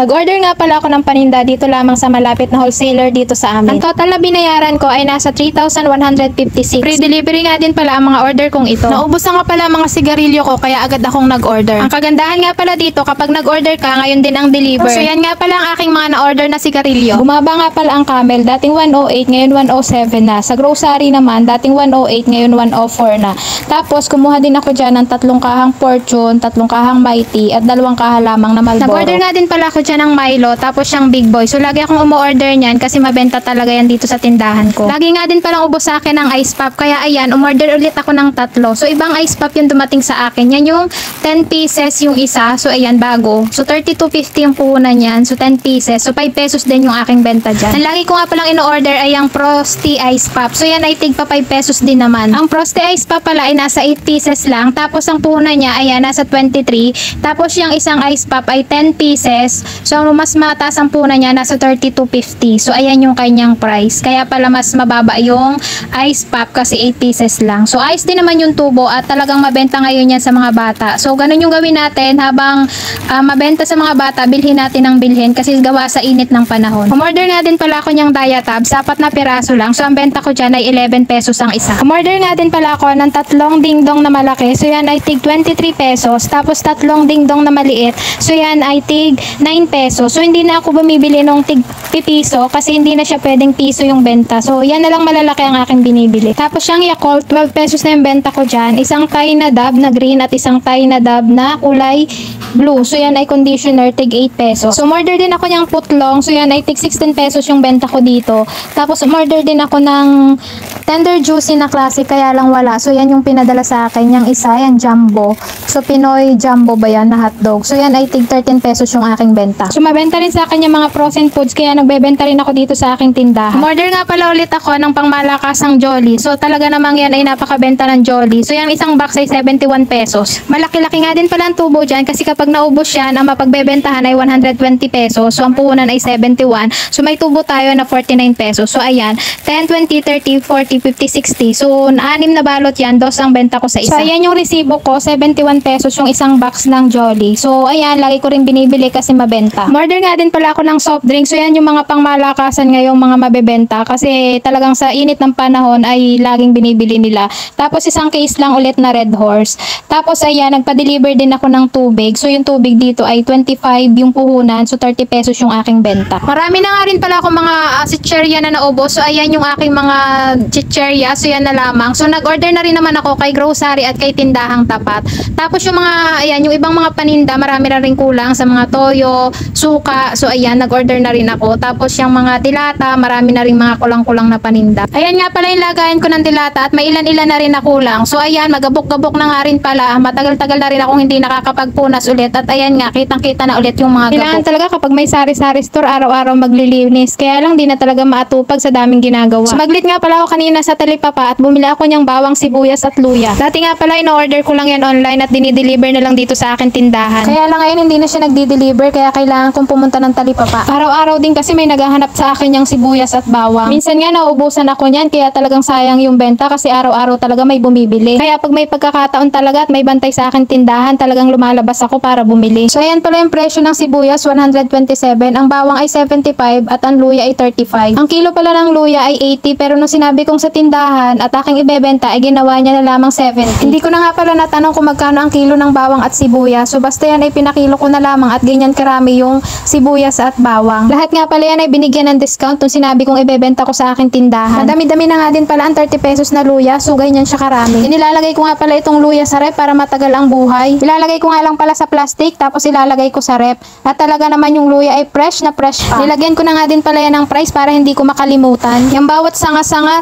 Nag-order nga pala ako ng paninda dito lamang sa malapit na wholesaler dito sa amin. Ang total na binayaran ko ay nasa 3,156. Free delivery nga din pala ang mga order kong ito. Naubos na nga pala mga sigarilyo ko kaya agad akong nag-order. Ang kagandahan nga pala dito kapag nag-order ka, ngayon din ang deliver. So yan nga pala ang aking mga na-order na sigarilyo. Bumaba nga pala ang Camel, dating 108, ngayon 107 na. Sa grocery naman, dating 108, ngayon 104 na. Tapos kumuha din ako dyan ng 3 kahang Fortune, 3 kahang Mighty, at 2 kaha lamang na Marlboro. Nag-order nga din pala ako dyan ng Milo, tapos siyang Big Boy. So lagi akong umu-order niyan kasi mabenta talaga yan dito sa tindahan ko. Lagi nga din palang ubos sa akin ng ice pop, kaya ayan, umorder ulit ako ng 3. So ibang ice pop yung dumating sa akin. Yan yung 10 pieces yung isa. So ayan, bago. So 32.50 yung puhunan yan. So 10 pieces. So 5 pesos din yung aking benta dyan. Ang lagi ko nga palang in-order ay ang Frosty Ice Pop. So yan ay tig pa 5 pesos din naman. Ang Frosty Ice Pop pala ay nasa 8 pieces lang. Tapos ang puhunan niya ay nasa 23. Tapos yung isang ice pop ay 10 pieces. So mas mataas ang puhunan niya, nasa 32.50. So ayan yung kanyang price. Kaya pala mas mababa yung ice pop kasi 8 pieces lang. So ayos din naman yung tubo at talagang mabenta ngayon yan sa mga bata. So ganun yung gawin natin habang mabenta sa mga bata, bilhin natin ang bilhin kasi gawa sa init ng panahon. Umorder nga din pala ako niyang Diatabs, 4 na piraso lang. So ang benta ko dyan ay 11 pesos ang isa. Umorder nga din pala ako ng 3 dingdong na malaki. So yan ay tig 23 pesos. Tapos 3 dingdong na maliit. So yan ay tig 9 pesos. So hindi na ako bumibili nung tig piso kasi hindi na siya pwedeng piso yung benta. So yan na lang malalaki ang aking binibili. Tapos yung Yakult, 12 pesos na yung benta ko dyan. Isang Thai na Dab na green at isang Thai na Dab na kulay blue. So yan ay conditioner, tig 8 pesos. So umorder din ako niyang putlong. So yan ay tig 16 pesos yung benta ko dito. Tapos umorder din ako ng Tender Juicy na classic kaya lang wala. So yan yung pinadala sa akin. Yung isa, yan jumbo. So Pinoy jumbo ba yan na hotdog. So yan ay tig 13 pesos yung aking benta. So mabenta rin sa akin yung mga frozen foods kaya nagbebenta rin ako dito sa aking tindahan. Umorder nga pala ulit ako ng pangmalakasang Jolly. So talaga namang yan ay napakabenta ng Jolly. So yung isang box ay 71 pesos. Malaki-laki nga din pala ang tubo dyan kasi kapag naubos yan, ang mapagbebentahan ay 120 pesos. So ang puhunan ay 71. So may tubo tayo na 49 pesos. So ayan, 10, 20, 30, 40, 50, 60. So 6 na balot yan, 2 ang benta ko sa isa. So ayan yung resibo ko, 71 pesos yung isang box ng Jolly. So ayan, lagi ko rin binibili kasi mabenta. Order nga din pala ako ng soft drink. So yan yung mga pangmalakasan ngayong mga mabebenta kasi talagang sa init ng panahon ay laging binibili nila. Tapos isang case lang ulit na Red Horse. Tapos ayan, nagpa-deliver din ako ng tubig. So yung tubig dito ay 25 yung puhunan. So 30 pesos yung aking benta. Marami na nga rin pala akong mga chicherya na naubos. So ayan yung aking mga chicherya. So yan na lamang. So nag-order na rin naman ako kay grocery at kay tindahang tapat. Tapos yung mga, ayan, yung ibang mga paninda, marami na rin kulang sa mga toyo, suka. So ayan, nag-order na rin ako. Tapos yung mga dilata, marami na rin mga kulang-kulang na paninda. Ayan nga pala yung lagayan ko ng dilata at may ilan-ilan na rin na kulang. So ayan, magabok-gabok na nga rin pala. Matagal-tagal na rin akong hindi nakakapagpunas ulit. At ayan nga, kitang-kita na ulit yung mga gabok. Kailangan talaga kapag may sari-sari store, araw-araw maglilinis. Kaya lang di na talaga maatupag sa daming ginagawa. So maglit nga pala ako kanina sa Talipapa at bumili ako niyang bawang sibuyas at luya. Dati nga pala in-order ko lang yan online at dinideliver na lang dito sa akin tindahan. Kaya lang ngayon hindi na siya nagdi-deliver kaya kailangan kong pumunta ng Talipapa. Araw-araw din kasi may naghahanap sa akin yung sibuyas at bawang. Minsan nga nauubusan ako niyan kaya talagang sayang yung benta kasi araw-araw talaga may bumibili. Kaya pag may pagkakataon talaga at may bantay sa akin tindahan, talagang lumalabas ako para bumili. So ayan pala yung presyo ng sibuyas, 127. Ang bawang ay 75 at ang luya ay 35. Ang kilo pala ng luya ay 80 pero nung sinabi kong sa tindahan at aking ibebenta ay ginawa niya na lamang 70. Hindi ko na nga pala natanong kung magkano ang kilo ng bawang at sibuyas. So basta yan ay pinakilo ko na lamang at ganyan karami yung sibuyas at bawang. Lahat nga pala yan ay binigyan ng discount nung sinabi kong ibebenta ko sa aking tindahan. Madami-dami na nga din pala ang 30 pesos na luya. So ganyan siya karami. Inilalagay ko nga pala itong luya sa rep para matagal ang buhay. Ilalagay ko nga lang pala sa plastic tapos ilalagay ko sa rep. At talaga naman yung luya ay fresh na fresh pa. Nilagyan ko na nga din pala yan ng price para hindi ko makalimutan. Yung bawat sanga-sanga.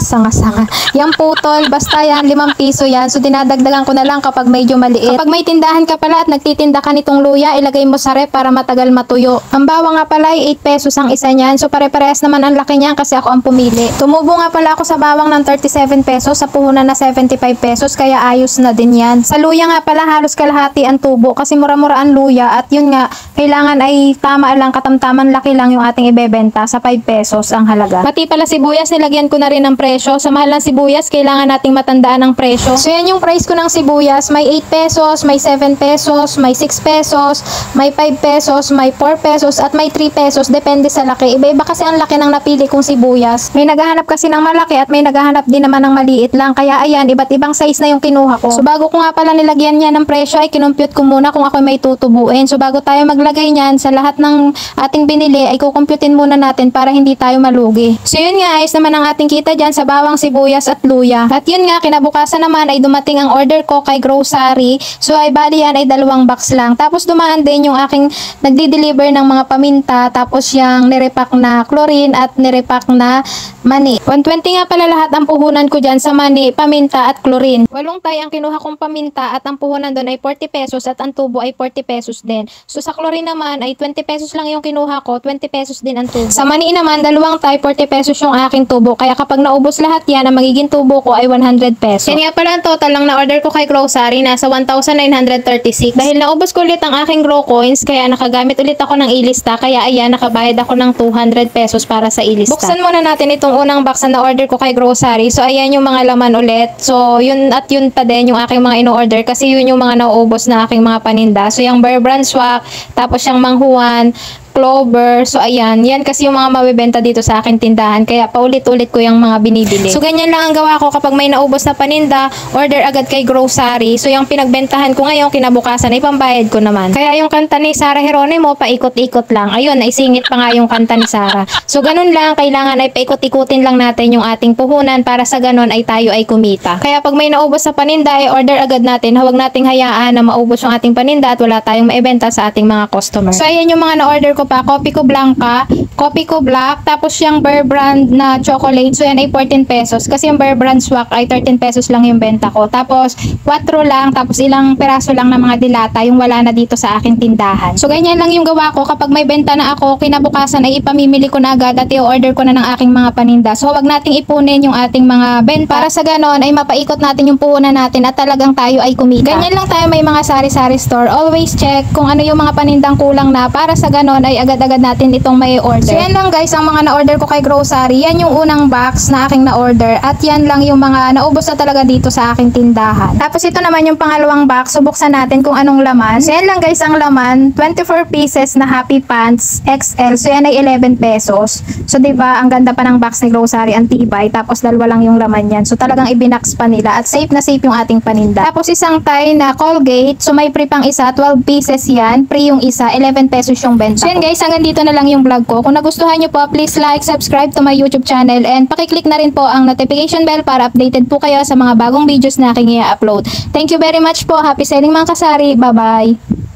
Yung putol, basta yan, 5 piso yan. So dinadagdagan ko na lang kapag medyo maliit. Kapag may tindahan ka pala at nagtitinda ka nitong luya, ilagay mo sa rep para matagal matuyo. Ang bawang nga pala ay 8 pesos ang isa niyan. So pare-parehas naman ang laki niyan kasi ako ang pumili. Tumubo nga pala ako sa bawang ng 37 pesos sa puhunan na 75 pesos kaya ayos na din yan. Sa luya nga pala halos kalahati ang tubo kasi mura-mura ang luya at yun nga, kailangan ay tama lang, katamtaman laki lang yung ating ibebenta sa 5 pesos ang halaga. Pati pala sibuyas, nilagyan ko na rin ng presyo. Sa mahal ng sibuyas, kailangan nating matandaan ang presyo. So yan yung price ko ng sibuyas. May 8 pesos, may 7 pesos, may 6 pesos, may 5 pesos, may 4 pesos at may 3 pesos. Depende sa laki. Iba-iba kasi ang laki ng napili kong sibuyas. May naghahanap kasi ng malaki at may naghahanap din naman ng maliit lang. Kaya ayan, iba't ibang size na yung kinuha ko. So bago ko nga pala nilagyan niya ng presyo ay kinumpute ko muna kung ako may tutubuin. So bago tayo maglagay niyan sa lahat ng ating binili ay kukumputin muna natin para hindi tayo malugi. So yun nga, ayos naman ang ating kita dyan sa bawang, sibuyas at luya. At yun nga, kinabukasan naman ay dumating ang order ko kay grocery. So ay bali yan ay 2 box lang. Tapos dumaan din yung aking nagdi-deliver ng mga paminta, tapos yung nirepack na chlorine at nirepack na mani. 120 nga pala lahat ang puhunan ko dyan sa mani, paminta at chlorine. 8 tay ang kinuha kong paminta at ang puhunan doon ay 40 pesos at ang tubo ay 40 pesos din. So sa chlorine naman ay 20 pesos lang yung kinuha ko, 20 pesos din ang tubo. Sa mani naman, 2 tay, 40 pesos yung aking tubo. Kaya kapag naubos lahat yan, ang magiging tubo ko ay 100 pesos. Yan nga pala ang total lang na order ko kay grocery, nasa 1,936. Dahil naubos ko ulit ang aking grow coins, kaya nakagamit ulit ako ng ilista. Kaya ayan, nakabayad ako ng 200 pesos para sa ilista. Buksan muna natin itong unang box na order ko kay grocery. So ayan yung mga laman ulit. So yun at yun pa din yung aking mga ino-order kasi yun yung mga nauubos na aking mga paninda. So yung Bear Brand Swak, tapos yung Manghuan, Clover. So ayan, yan kasi yung mga mabibenta dito sa akin tindahan, kaya paulit-ulit ko yung mga binibili. So ganyan lang ang gawa ko kapag may naubos na paninda, order agad kay grocery. So yung pinagbentahan ko ngayon kinabukasan ay pambayad ko naman. Kaya yung kanta ni Sarah Geronimo, paikot-ikot lang. Ayun, naisingit pa nga yung kanta ni Sarah. So ganun lang, kailangan ay paikot-ikutin lang natin yung ating puhunan para sa ganun ay tayo ay kumita. Kaya pag may naubos na paninda ay order agad natin. Huwag nating hayaan na maubos yung ating paninda at wala tayong maibenta sa ating mga customer. So ayan yung mga na-order ko pa. Coffee ko Blanca, Coffee ko Black, tapos yung Bear Brand na chocolate. So yan ay 14 pesos. Kasi yung Bear Brand Swak ay 13 pesos lang yung benta ko. Tapos 4 lang, tapos ilang peraso lang ng mga dilata yung wala na dito sa aking tindahan. So ganyan lang yung gawa ko. Kapag may benta na ako, kinabukasan ay ipamimili ko na agad at i-order ko na ng aking mga paninda. So wag nating ipunin yung ating mga benta. Para sa ganon ay mapaikot natin yung puhunan natin at talagang tayo ay kumita. Ganyan lang tayo may mga sari-sari store. Always check kung ano yung mga panindang kulang na para sa ganon ay agad-agad natin itong may order. So yan lang guys ang mga na-order ko kay grocery. Yan yung unang box na aking na-order at yan lang yung mga naubos na talaga dito sa aking tindahan. Tapos ito naman yung pangalawang box. Subuksan natin kung anong laman. So yan lang guys ang laman. 24 pieces na Happy Pants XL. So yan ay 11 pesos. So diba ang ganda pa ng box ni grocery, ang tibay. Tapos 2 lang yung laman yan. So talagang ibinax pa nila at safe na safe yung ating paninda. Tapos isang tie na Colgate. So may free pang isa. 12 pieces yan. Free yung isa. 11 pesos yung benta. So yan guys, hanggang dito na lang yung vlog ko. Kung nagustuhan nyo po, please like, subscribe to my YouTube channel and pakiclick na rin po ang notification bell para updated po kayo sa mga bagong videos na aking i-upload. Thank you very much po. Happy selling mga kasari. Bye-bye.